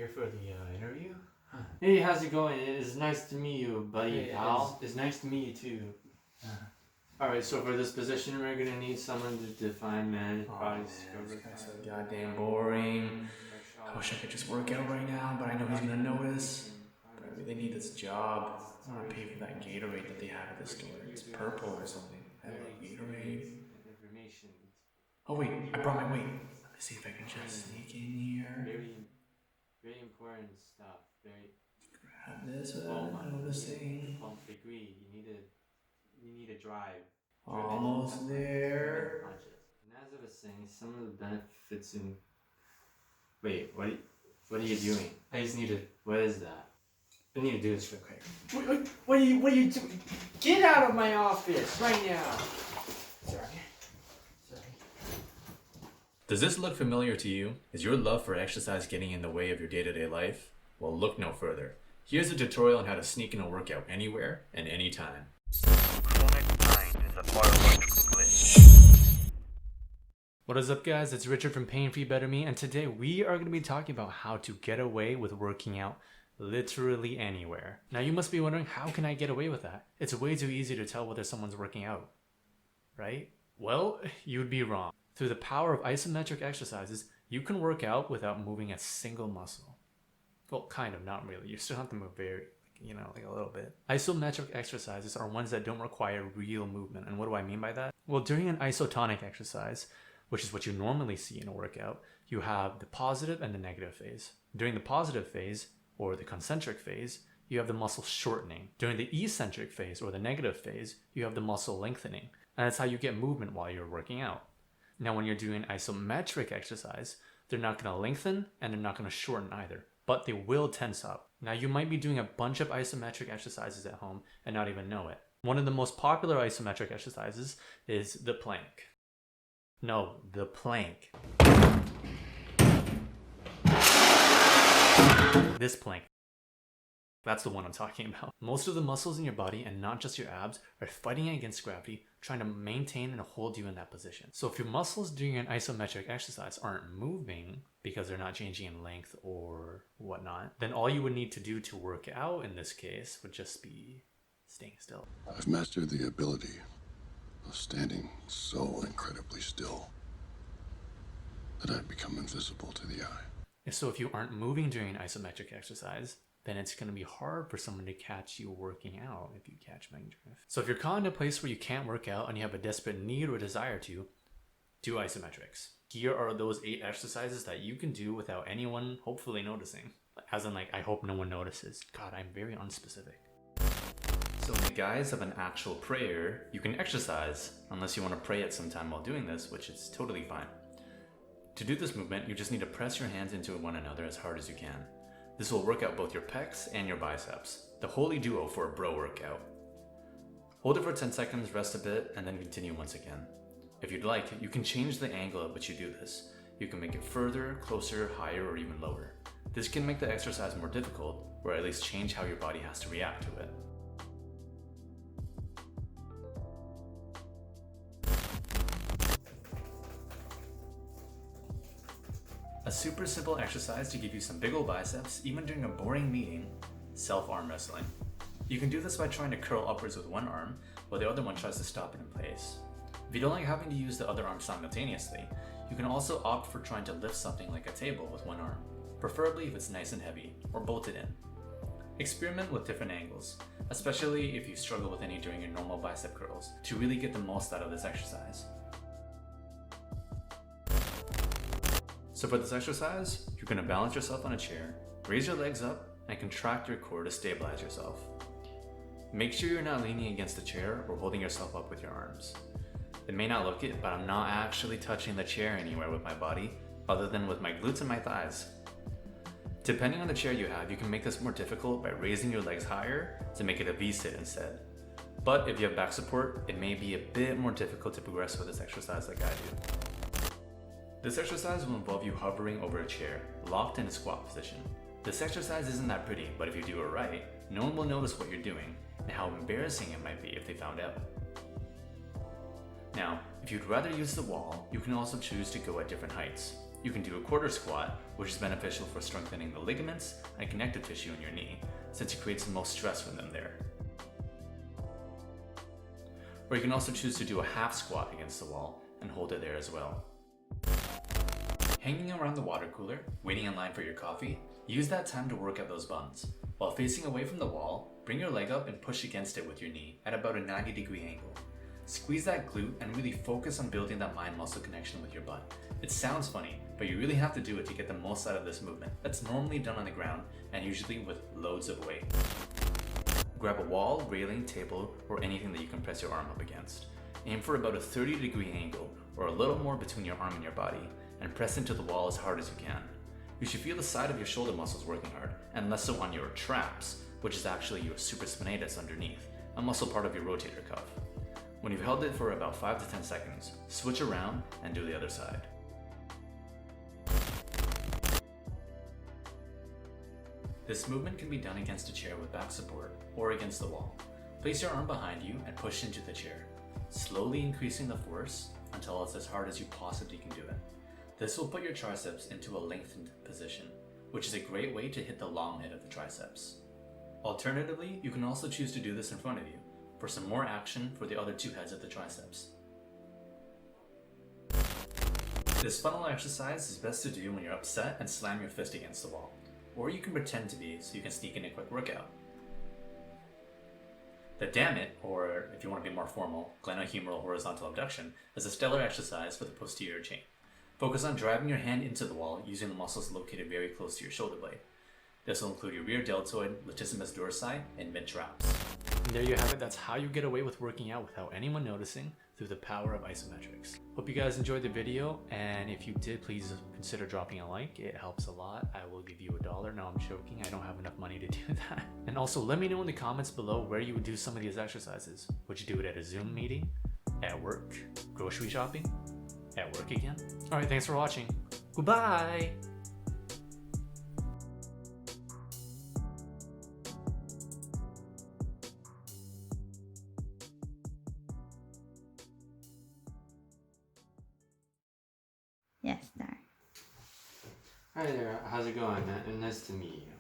here for the interview? Huh. Hey, how's it going? It's nice to meet you, buddy, Hey, pal. it's nice to meet you too. Alright, so for this position, we're gonna need someone to define manage bodies. This guy's so goddamn boring. I wish I could just work out right now, but I know he's gonna notice. But I really need this job. I want to pay for that Gatorade that they have at the store. It's purple or something. I have a Gatorade. Oh wait, I brought my weight. Let me see if I can just sneak in here. Very important stuff. Grab this without noticing. Agree. You need a drive. Almost there. And as I was saying, some of the benefits in. Wait, what are you doing? I just need to. What is that? I need to do this real quick. What are you doing? Get out of my office right now. Sorry. Does this look familiar to you? Is your love for exercise getting in the way of your day-to-day life? Well, look no further. Here's a tutorial on how to sneak in a workout anywhere and anytime. What is up, guys? It's Richard from Pain Free Better Me, and today we are going to be talking about how to get away with working out literally anywhere. Now you must be wondering, how can I get away with that? It's way too easy to tell whether someone's working out, right? Well, you'd be wrong. Through the power of isometric exercises, you can work out without moving a single muscle. Well, kind of, not really. You still have to move like a little bit. Isometric exercises are ones that don't require real movement. And what do I mean by that? Well, during an isotonic exercise, which is what you normally see in a workout, you have the positive and the negative phase. During the positive phase, or the concentric phase, you have the muscle shortening. During the eccentric phase, or the negative phase, you have the muscle lengthening. And that's how you get movement while you're working out. Now, when you're doing isometric exercise, they're not going to lengthen and they're not going to shorten either, but they will tense up. Now, you might be doing a bunch of isometric exercises at home and not even know it. One of the most popular isometric exercises is the plank. No, the plank. This plank. That's the one I'm talking about. Most of the muscles in your body, and not just your abs, are fighting against gravity, trying to maintain and hold you in that position. So if your muscles during an isometric exercise aren't moving because they're not changing in length or whatnot, then all you would need to do to work out in this case would just be staying still. I've mastered the ability of standing so incredibly still that I've become invisible to the eye. And so if you aren't moving during an isometric exercise, then it's going to be hard for someone to catch you working out, if you catch my drift. So if you're caught in a place where you can't work out and you have a desperate need or desire to, do isometrics. Here are those 8 exercises that you can do without anyone hopefully noticing. As in, I hope no one notices. God, I'm very unspecific. So in the guise of an actual prayer, you can exercise, unless you want to pray at some time while doing this, which is totally fine. To do this movement, you just need to press your hands into one another as hard as you can. This will work out both your pecs and your biceps, the holy duo for a bro workout. Hold it for 10 seconds, rest a bit, and then continue once again. If you'd like, you can change the angle at which you do this. You can make it further, closer, higher, or even lower. This can make the exercise more difficult, or at least change how your body has to react to it. A super simple exercise to give you some big ol' biceps, even during a boring meeting, self-arm wrestling. You can do this by trying to curl upwards with one arm, while the other one tries to stop it in place. If you don't like having to use the other arm simultaneously, you can also opt for trying to lift something like a table with one arm, preferably if it's nice and heavy, or bolted in. Experiment with different angles, especially if you struggle with any during your normal bicep curls, to really get the most out of this exercise. So for this exercise, you're going to balance yourself on a chair, raise your legs up, and contract your core to stabilize yourself. Make sure you're not leaning against the chair or holding yourself up with your arms. It may not look it, but I'm not actually touching the chair anywhere with my body, other than with my glutes and my thighs. Depending on the chair you have, you can make this more difficult by raising your legs higher to make it a V-sit instead. But if you have back support, it may be a bit more difficult to progress with this exercise like I do. This exercise will involve you hovering over a chair, locked in a squat position. This exercise isn't that pretty, but if you do it right, no one will notice what you're doing and how embarrassing it might be if they found out. Now, if you'd rather use the wall, you can also choose to go at different heights. You can do a quarter squat, which is beneficial for strengthening the ligaments and connective tissue in your knee, since it creates the most stress from them there. Or you can also choose to do a half squat against the wall and hold it there as well. Hanging around the water cooler, waiting in line for your coffee, use that time to work out those buns. While facing away from the wall, bring your leg up and push against it with your knee at about a 90-degree angle. Squeeze that glute and really focus on building that mind-muscle connection with your butt. It sounds funny, but you really have to do it to get the most out of this movement that's normally done on the ground and usually with loads of weight. Grab a wall, railing, table, or anything that you can press your arm up against. Aim for about a 30-degree angle, or a little more between your arm and your body, and press into the wall as hard as you can. You should feel the side of your shoulder muscles working hard, and less so on your traps, which is actually your supraspinatus underneath, a muscle part of your rotator cuff. When you've held it for about 5 to 10 seconds, switch around and do the other side. This movement can be done against a chair with back support or against the wall. Place your arm behind you and push into the chair, slowly increasing the force until it's as hard as you possibly can do it. This will put your triceps into a lengthened position, which is a great way to hit the long head of the triceps. Alternatively, you can also choose to do this in front of you, for some more action for the other two heads of the triceps. This funnel exercise is best to do when you're upset and slam your fist against the wall, or you can pretend to be so you can sneak in a quick workout. The damn it, or if you want to be more formal, glenohumeral horizontal abduction, is a stellar exercise for the posterior chain. Focus on driving your hand into the wall using the muscles located very close to your shoulder blade. This will include your rear deltoid, latissimus dorsi, and mid-traps. And there you have it. That's how you get away with working out without anyone noticing through the power of isometrics. Hope you guys enjoyed the video, and if you did, please consider dropping a like. It helps a lot. I will give you $1. No, I'm joking. I don't have enough money to do that. And also, let me know in the comments below where you would do some of these exercises. Would you do it at a Zoom meeting? At work? Grocery shopping? At work again? Alright, thanks for watching. Goodbye! Yes, Star. Hi there, how's it going? Nice to meet you.